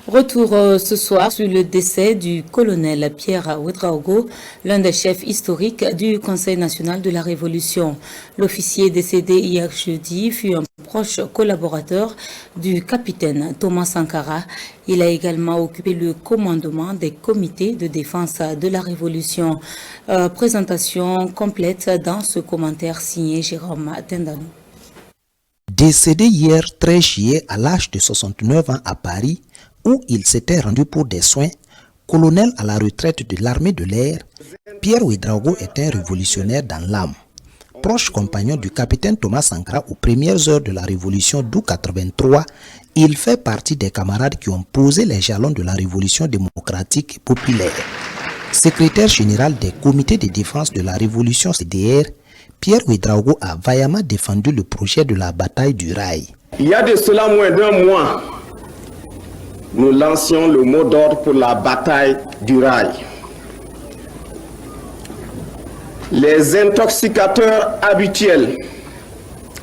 Retour ce soir sur le décès du colonel Pierre Ouedraogo, l'un des chefs historiques du Conseil national de la Révolution. L'officier décédé hier jeudi fut un proche collaborateur du capitaine Thomas Sankara. Il a également occupé le commandement des comités de défense de la Révolution. Présentation complète dans ce commentaire signé Jérôme Tendano. Décédé hier 13 juillet à l'âge de 69 ans à Paris, où il s'était rendu pour des soins, colonel à la retraite de l'armée de l'air, Pierre Ouedraogo est un révolutionnaire dans l'âme. Proche compagnon du capitaine Thomas Sankara aux premières heures de la révolution d'août 83, il fait partie des camarades qui ont posé les jalons de la révolution démocratique et populaire. Secrétaire général des comités de défense de la révolution CDR, Pierre Ouedraogo a vaillamment défendu le projet de la bataille du rail. Il y a de cela moins d'un mois, nous lancions le mot d'ordre pour la bataille du rail. Les intoxicateurs habituels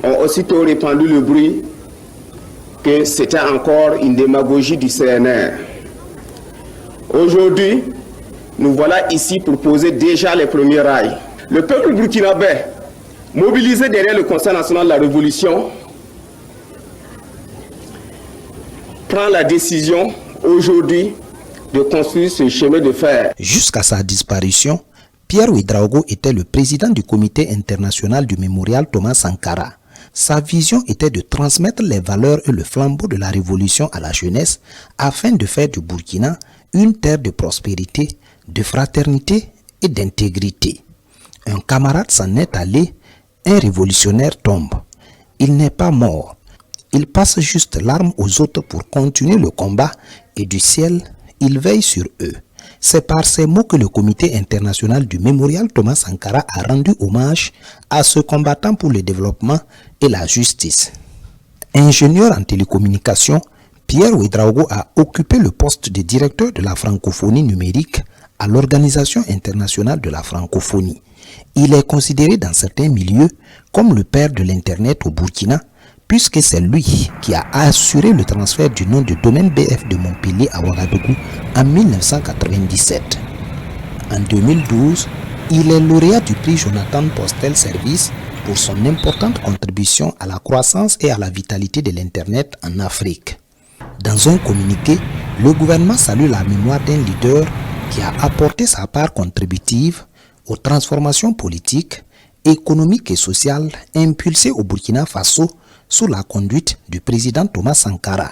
ont aussitôt répandu le bruit que c'était encore une démagogie du CNR. Aujourd'hui, nous voilà ici pour poser déjà les premiers rails. Le peuple burkinabé, mobilisé derrière le Conseil national de la Révolution, prend la décision aujourd'hui de construire ce chemin de fer. Jusqu'à sa disparition, Pierre Ouedraogo était le président du comité international du mémorial Thomas Sankara. Sa vision était de transmettre les valeurs et le flambeau de la révolution à la jeunesse afin de faire du Burkina une terre de prospérité, de fraternité et d'intégrité. Un camarade s'en est allé, un révolutionnaire tombe. Il n'est pas mort. Il passe juste l'arme aux autres pour continuer le combat et du ciel, il veille sur eux. C'est par ces mots que le comité international du mémorial Thomas Sankara a rendu hommage à ce combattant pour le développement et la justice. Ingénieur en télécommunications, Pierre Ouedraogo a occupé le poste de directeur de la francophonie numérique à l'Organisation internationale de la francophonie. Il est considéré dans certains milieux comme le père de l'Internet au Burkina, puisque c'est lui qui a assuré le transfert du nom de domaine BF de Montpellier à Ouagadougou en 1997. En 2012, il est lauréat du prix Jonathan Postel Service pour son importante contribution à la croissance et à la vitalité de l'Internet en Afrique. Dans un communiqué, le gouvernement salue la mémoire d'un leader qui a apporté sa part contributive aux transformations politiques, économiques et sociales impulsées au Burkina Faso sous la conduite du président Thomas Sankara.